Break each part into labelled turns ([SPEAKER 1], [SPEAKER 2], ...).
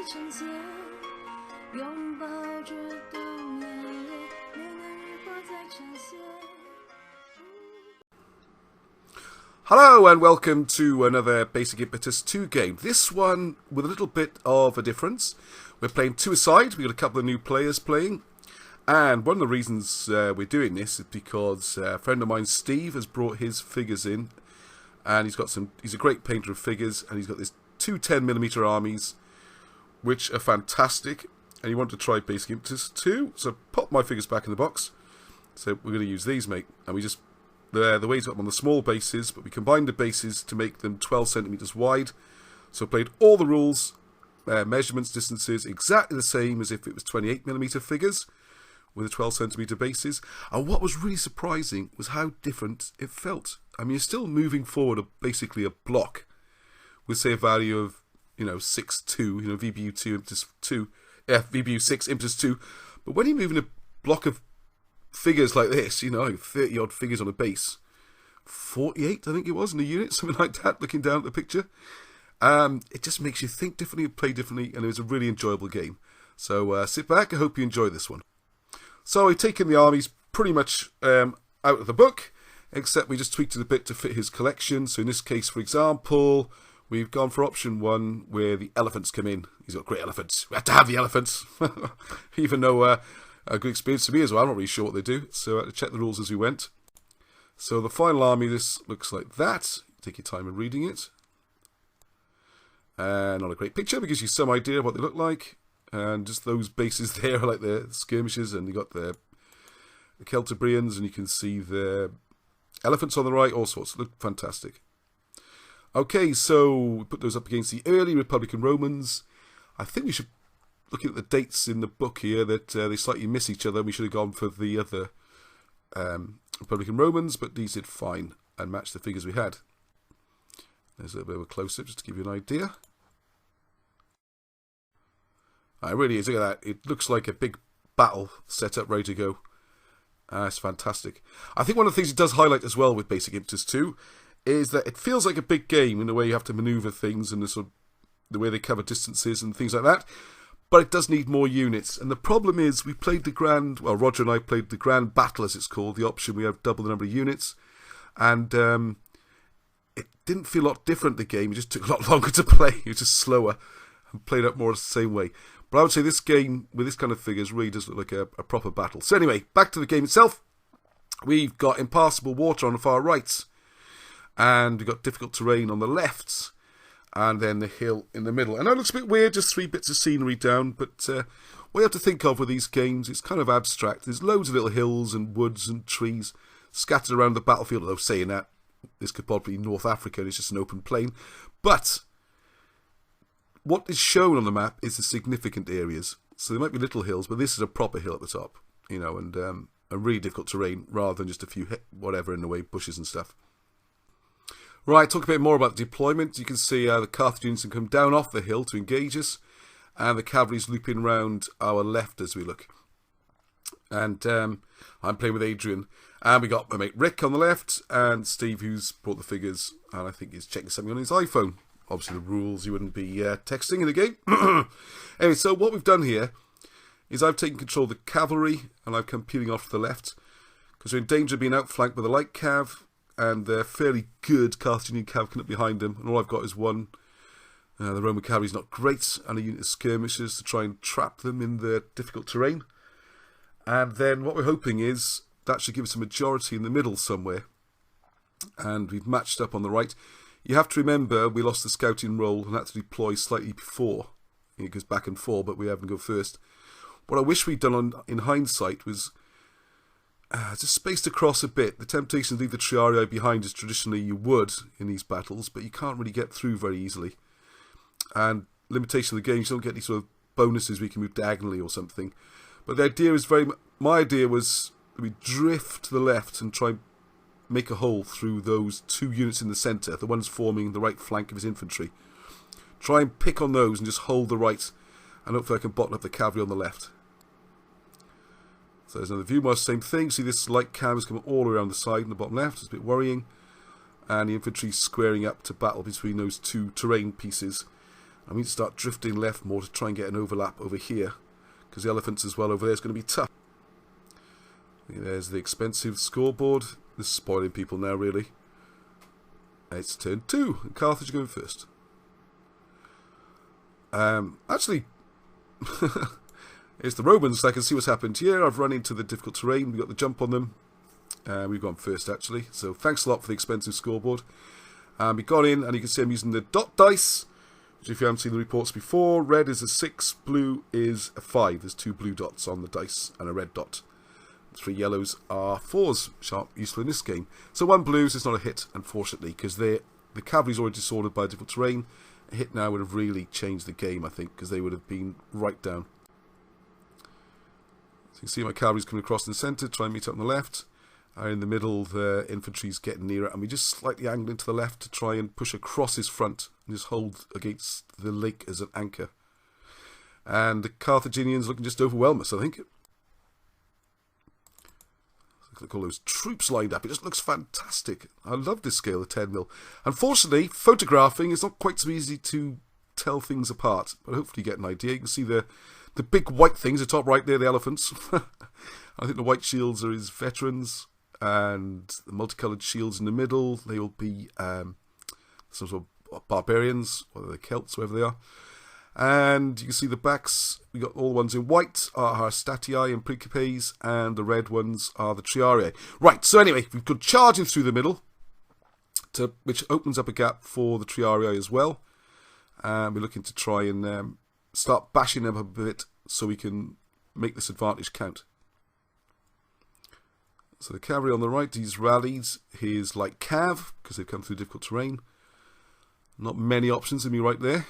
[SPEAKER 1] 呈现，拥抱着冬夜里恋爱日光在呈现。
[SPEAKER 2] Hello and welcome to another Basic Impetus 2 game. This one with a little bit of a difference. We're playing two-a-side. We've got a couple of new players playing. And one of the reasons we're doing this is because a friend of mine, Steve, has brought his figures in. And he's a great painter of figures. And he's got these two 10mm armies, which are fantastic. And he wanted to try Basic Impetus 2. So pop my figures back in the box. So we're going to use these, mate. And we just... The way he's got them on the small bases, but we combined the bases to make them 12 centimetres wide. So played all the rules, measurements, distances, exactly the same as if it was 28mm figures with the 12 centimetre bases. And what was really surprising was how different it felt. I mean, you're still moving forward basically a block with, say, a value of, 6.2, VBU2, Impetus 2, VBU6, Impetus 2. But when you're moving a block of figures like this, 30 odd figures on a base, 48 I think it was in the unit, something like that, looking down at the picture, it just makes you think differently and play differently, and it was a really enjoyable game. So sit back, I hope you enjoy this one. So I've taken the armies pretty much out of the book, except we just tweaked it a bit to fit his collection. So in this case, for example, we've gone for option 1 where the elephants come in. He's got great elephants, we have to have the elephants, even though a good experience to me as well. I'm not really sure what they do, so I had to check the rules as we went. So the final army, this looks like that. Take your time in reading it. Not a great picture, but gives you some idea of what they look like. And just those bases there are like the skirmishes, and you got the Celtibrians, and you can see the elephants on the right, all sorts. Look fantastic. Okay, so we put those up against the early Republican Romans. I think we should... Looking at the dates in the book here, that they slightly miss each other. We should have gone for the other Republican Romans, but these did fine and matched the figures we had. There's a little bit of a close-up just to give you an idea. It really is. Look at that. It looks like a big battle set up, ready to go. It's fantastic. I think one of the things it does highlight as well with Basic Impetus 2 is that it feels like a big game in the way you have to manoeuvre things and the way they cover distances and things like that. But it does need more units. And the problem is, we played Roger and I played the Grand Battle, as it's called, the option we have double the number of units. And it didn't feel a lot different, the game. It just took a lot longer to play. It was just slower and played up more the same way. But I would say this game, with this kind of figures, really does look like a proper battle. So anyway, back to the game itself. We've got impassable water on the far right. And we've got difficult terrain on the left. And then the hill in the middle. And that looks a bit weird, just 3 bits of scenery down, but what you have to think of with these games, it's kind of abstract. There's loads of little hills and woods and trees scattered around the battlefield, although saying that, this could probably be North Africa and it's just an open plain. But what is shown on the map is the significant areas. So there might be little hills, but this is a proper hill at the top, and a really difficult terrain rather than just a few whatever in the way, bushes and stuff. Right, talk a bit more about the deployment. You can see the Carthaginians come down off the hill to engage us, and the cavalry's looping around our left as we look. And I'm playing with Adrian, and we got my mate Rick on the left, and Steve, who's brought the figures, and I think he's checking something on his iPhone. Obviously the rules, you wouldn't be texting in the game. Anyway, so what we've done here is I've taken control of the cavalry, and I've come peeling off to the left, because we're in danger of being outflanked by the light cav, and they're fairly good Carthaginian cav coming up behind them, and all I've got is one. The Roman cavalry's not great, and a unit of skirmishers to try and trap them in the difficult terrain. And then what we're hoping is that should give us a majority in the middle somewhere. And we've matched up on the right. You have to remember we lost the scouting role and had to deploy slightly before. It goes back and forth, but we have to go first. What I wish we'd done in hindsight was just spaced across a bit. The temptation to leave the triarii behind as traditionally you would in these battles, but you can't really get through very easily. And limitation of the game, you don't get these sort of bonuses where you can move diagonally or something. But the idea is my idea was we drift to the left and try and make a hole through those two units in the centre, the ones forming the right flank of his infantry. Try and pick on those and just hold the right, and hopefully I can bottle up the cavalry on the left. So there's another view, more same thing. See this light cav is coming all around the side and the bottom left. It's a bit worrying. And the infantry squaring up to battle between those two terrain pieces. I need to start drifting left more to try and get an overlap over here, because the elephants as well over there is going to be tough. There's the expensive scoreboard. This is spoiling people now, really. It's turn 2, and Carthage going first. Actually, it's the Romans. I can see what's happened here. I've run into the difficult terrain. We got the jump on them. We've gone first, actually. So thanks a lot for the expensive scoreboard. We got in, and you can see I'm using the dot dice, which if you haven't seen the reports before, red is a 6, blue is a 5. There's 2 blue dots on the dice and a red dot. 3 yellows are 4s, which are useful in this game. So 1 blues is not a hit, unfortunately, because the cavalry's already disordered by difficult terrain. A hit now would have really changed the game, I think, because they would have been right down. So you can see my cavalry's coming across in the centre, try and meet up on the left. In the middle, the infantry's getting nearer, and we just slightly angle into the left to try and push across his front and just hold against the lake as an anchor. And the Carthaginians looking just to overwhelm us, I think. Look at all those troops lined up. It just looks fantastic. I love this scale of 10mm. Unfortunately, photographing is not quite so easy to tell things apart, but hopefully you get an idea. You can see the big white things at the top right there, the elephants. I think the white shields are his veterans, and the multicoloured shields in the middle, they will be some sort of barbarians, or the Celts, whoever they are. And you can see the backs, we got all the ones in white are our Statii and Principes, and the red ones are the Triarii. Right, so anyway, we've got charging through the middle, which opens up a gap for the Triarii as well. And we're looking to try and start bashing them up a bit so we can make this advantage count. So the cavalry on the right, he's rallied his light cav, because they've come through difficult terrain. Not many options in me right there.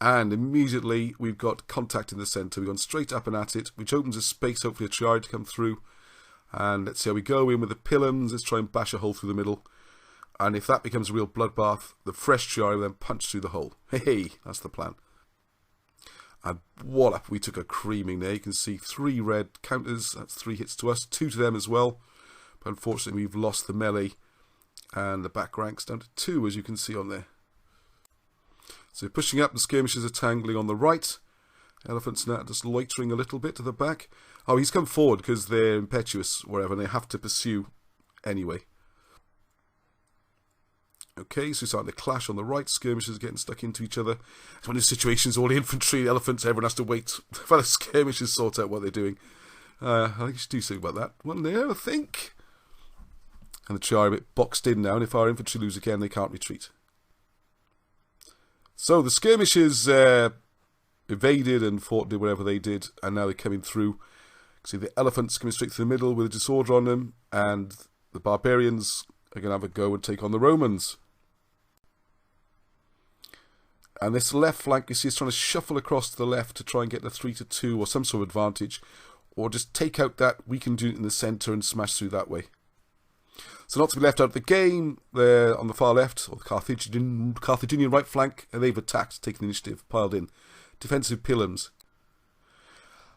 [SPEAKER 2] And immediately we've got contact in the centre. We've gone straight up and at it, which opens a space, hopefully a triarii to come through. And let's see how we go in with the pillums. Let's try and bash a hole through the middle. And if that becomes a real bloodbath, the fresh triarii will then punch through the hole. Hey, that's the plan. And wallop, we took a creaming there. You can see 3 red counters. That's 3 hits to us, 2 to them as well. But unfortunately, we've lost the melee. And the back ranks down to 2, as you can see on there. So pushing up, the skirmishers are tangling on the right. Elephants now just loitering a little bit to the back. Oh, he's come forward because they're impetuous, wherever, and they have to pursue anyway. Okay, so we're starting to clash on the right. Skirmishers getting stuck into each other. It's one of those situations, all the infantry, the elephants, everyone has to wait for the skirmishers to sort out what they're doing. I think you should do something about that. One there, I think. And the Triarii are a bit boxed in now, and if our infantry lose again, they can't retreat. So the skirmishers evaded and fought, did whatever they did, and now they're coming through. You can see the elephants coming straight through the middle with a disorder on them, and the barbarians are going to have a go and take on the Romans. And this left flank, you see, is trying to shuffle across to the left to try and get the 3-2 or some sort of advantage, or just take out that weakened unit in the centre and smash through that way. So not to be left out of the game, they're on the far left, or the Carthaginian right flank, and they've attacked, taken the initiative, piled in. Defensive pillums.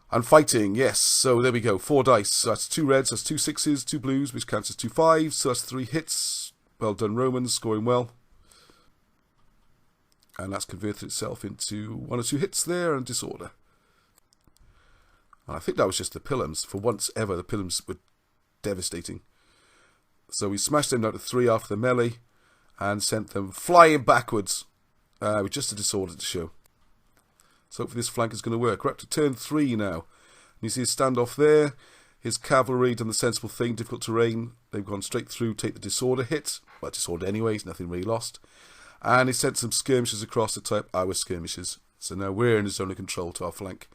[SPEAKER 2] And fighting, yes, so there we go, 4 dice. So that's 2 reds, that's 2 6s, 2 blues, which counts as 2 5s, so that's 3 hits. Well done, Romans, scoring well. And that's converted itself into 1 or 2 hits there and disorder. And I think that was just the pillums. For once ever, the pillums were devastating. So we smashed them down to 3 after the melee and sent them flying backwards with just a disorder to show. So hopefully this flank is going to work. We're up to turn 3 now. And you see his standoff there. His cavalry done the sensible thing, difficult terrain. They've gone straight through, take the disorder hit. Well, disorder anyways, nothing really lost. And he sent some skirmishers across to type our skirmishers. So now we're in a zone of control to our flank.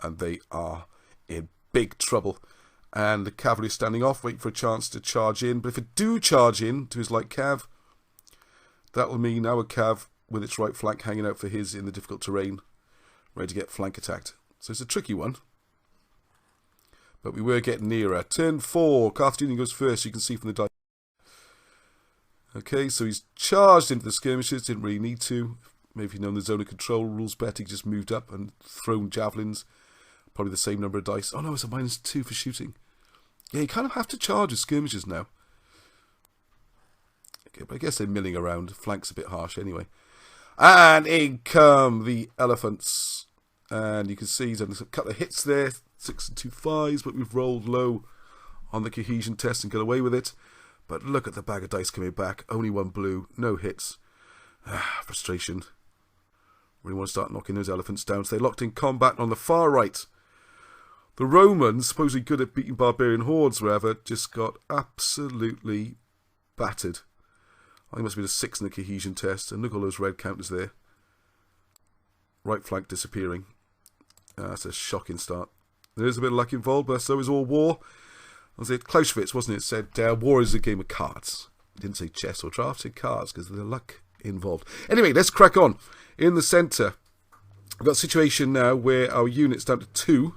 [SPEAKER 2] And they are in big trouble. And the cavalry standing off, waiting for a chance to charge in. But if it do charge in to his light cav, that will mean our cav with its right flank hanging out for his in the difficult terrain, ready to get flank attacked. So it's a tricky one. But we were getting nearer. Turn 4, Carthaginian goes first, you can see from the dice. Okay, so he's charged into the skirmishers, didn't really need to. Maybe if he'd known the zone of control rules better, he just moved up and thrown javelins. Probably the same number of dice. Oh no, it's a -2 for shooting. Yeah, you kind of have to charge with skirmishers now. But I guess they're milling around. Flank's a bit harsh anyway. And in come the elephants. And you can see he's had a couple of hits there. 6 and 2 5s, but we've rolled low on the cohesion test and got away with it. But look at the bag of dice coming back. Only one blue. No hits. Frustration. Really want to start knocking those elephants down. So they're locked in combat on the far right. The Romans, supposedly good at beating barbarian hordes, wherever, just got absolutely battered. I think it must be the 6 in the cohesion test. And look at all those red counters there. Right flank disappearing. That's a shocking start. There is a bit of luck involved, but so is all war. Was it Clausewitz, wasn't it? Said war is a game of cards. He didn't say chess or draft, he said cards because of the luck involved. Anyway, let's crack on. In the centre, we've got a situation now where our unit's down to 2.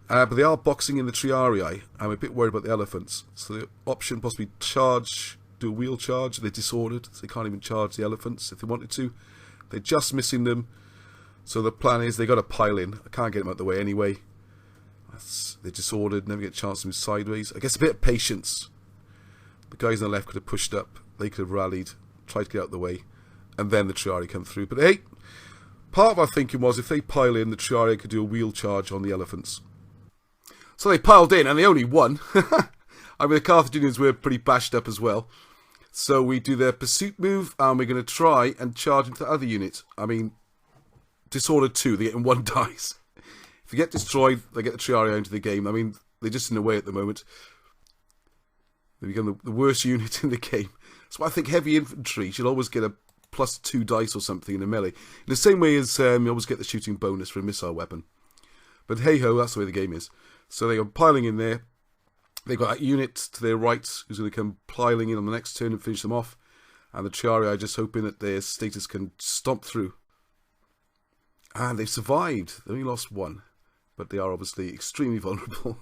[SPEAKER 2] But they are boxing in the Triarii. I'm a bit worried about the elephants. So the option possibly charge, do a wheel charge. They're disordered, so they can't even charge the elephants if they wanted to. They're just missing them. So the plan is they got to pile in. I can't get them out of the way anyway. They're disordered, never get a chance to move sideways. I guess a bit of patience. The guys on the left could have pushed up. They could have rallied, tried to get out of the way. And then the Triarii come through. But hey, part of our thinking was if they pile in, the Triarii could do a wheel charge on the elephants. So they piled in and they only won. I mean, the Carthaginians were pretty bashed up as well. So we do their pursuit move and we're going to try and charge into the other unit. I mean, disordered 2, they get in 1 dice. If they get destroyed, they get the Triarii into the game. I mean, they're just in the way at the moment. They become the worst unit in the game. That's why I think heavy infantry should always get a +2 dice or something in the melee. In the same way as you always get the shooting bonus for a missile weapon. But hey-ho, that's the way the game is. So they are piling in there. They've got that unit to their right who's going to come piling in on the next turn and finish them off. And the Triarii are just hoping that their status can stomp through. And they've survived. They only lost 1. But they are obviously extremely vulnerable.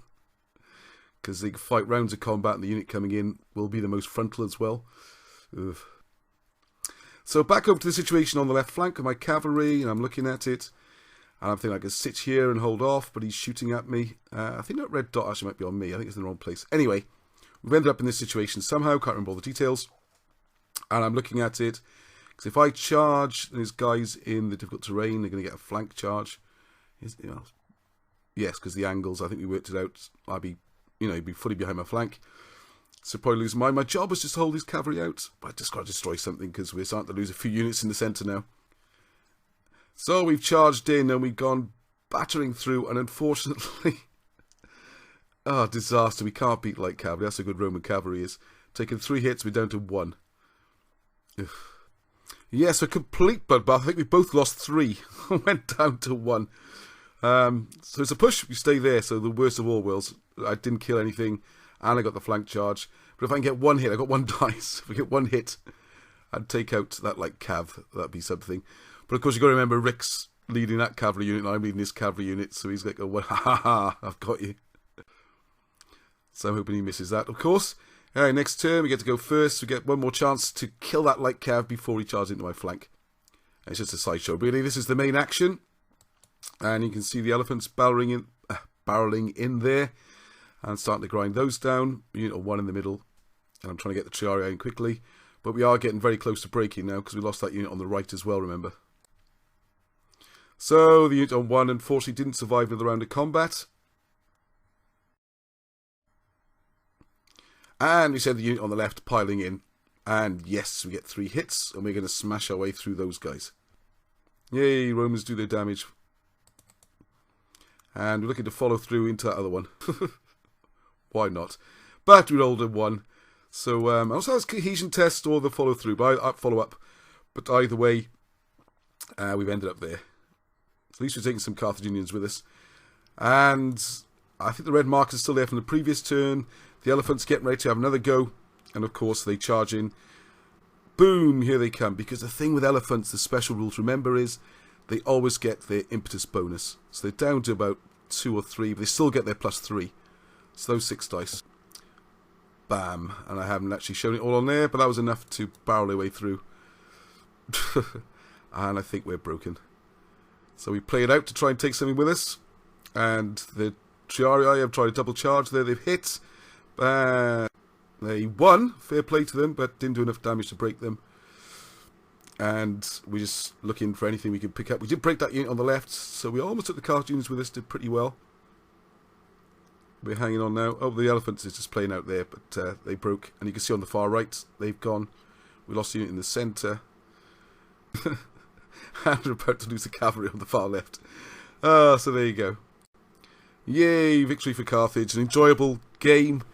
[SPEAKER 2] Because they can fight rounds of combat and the unit coming in will be the most frontal as well. Ugh. So back over to the situation on the left flank of my cavalry. And I'm looking at it. And I'm thinking I can sit here and hold off. But he's shooting at me. I think that red dot actually might be on me. I think it's in the wrong place. Anyway, we've ended up in this situation somehow. Can't remember all the details. And I'm looking at it. Because if I charge these guys in the difficult terrain, they're going to get a flank charge. Yes, because the angles, I think we worked it out. I'd be, be fully behind my flank. So probably lose mine. My job was just to hold these cavalry out. But I just got to destroy something because we're starting to lose a few units in the centre now. So we've charged in and we've gone battering through. And unfortunately, disaster. We can't beat light cavalry. That's how good Roman cavalry is. Taking 3 hits, we're down to 1. Ugh. Yes, a complete bloodbath. I think we both lost 3. Went down to 1. So it's a push. We stay there. So the worst of all worlds. I didn't kill anything. And I got the flank charge. But if I can get 1 hit, I got 1 dice. If I get 1 hit, I'd take out that cav. That'd be something. But of course, you've got to remember Rick's leading that cavalry unit. And I'm leading this cavalry unit. So he's like, ha ha ha, I've got you. So I'm hoping he misses that, of course. Alright, next turn we get to go first. We get 1 more chance to kill that light cav before he charges into my flank. It's just a sideshow. Really, this is the main action. And you can see the elephants barreling in there. And starting to grind those down. Unit of 1 in the middle. And I'm trying to get the Triarii in quickly. But we are getting very close to breaking now. Because we lost that unit on the right as well, remember. So the unit on 1 unfortunately didn't survive another round of combat. And we said the unit on the left piling in. And yes, we get 3 hits. And we're going to smash our way through those guys. Yay, Romans do their damage. And we're looking to follow through into that other one. Why not? But we rolled a 1. So I also has cohesion test or the follow through. But I follow up. But either way, we've ended up there. At least we're taking some Carthaginians with us. And I think the red markers are still there from the previous turn. The elephants getting ready to have another go. And of course they charge in. Boom, here they come. Because the thing with elephants, the special rule to remember is they always get their impetus bonus. So they're down to about 2 or 3, but they still get their +3. So those 6 dice. Bam. And I haven't actually shown it all on there, but that was enough to barrel their way through. And I think we're broken. So we play it out to try and take something with us. And the Triarii have tried to double charge there. They've hit. They won, fair play to them, but didn't do enough damage to break them. And we're just looking for anything we could pick up. We did break that unit on the left, so we almost took the Carthage units with us, did pretty well. We're hanging on now. Oh, the elephants is just playing out there, but they broke. And you can see on the far right, they've gone. We lost a unit in the centre. And we're about to lose the cavalry on the far left. So there you go. Yay, victory for Carthage. An enjoyable game.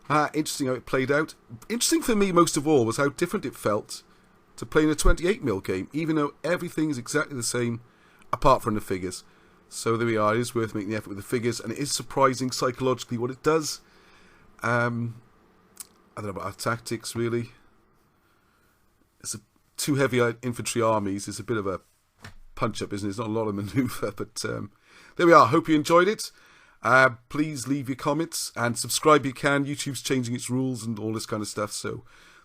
[SPEAKER 2] Interesting how it played out. Interesting for me most of all was how different it felt to playing a 28mm game, even though everything is exactly the same apart from the figures. So there we are. It is worth making the effort with the figures, and it is surprising psychologically what it does. I don't know about our tactics really. It's two heavy infantry armies. It's a bit of a punch-up, isn't it? It's not a lot of manoeuvre, but there we are. Hope you enjoyed it. Please leave your comments and subscribe if you can. YouTube's changing its rules and all this kind of stuff, so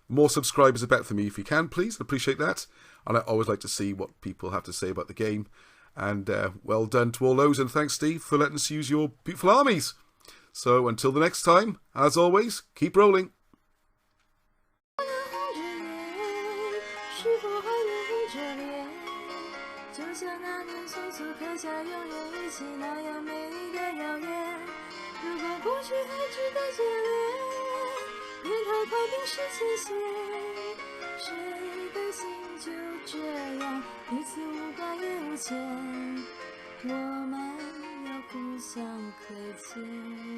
[SPEAKER 2] more subscribers are better for me if you can, please. I appreciate that. And I always like to see what people have to say about the game. And well done to all those. And thanks, Steve, for letting us use your beautiful armies. So until the next time, as always, keep rolling.
[SPEAKER 1] 彼此无挂也无牵，我们要互相亏欠。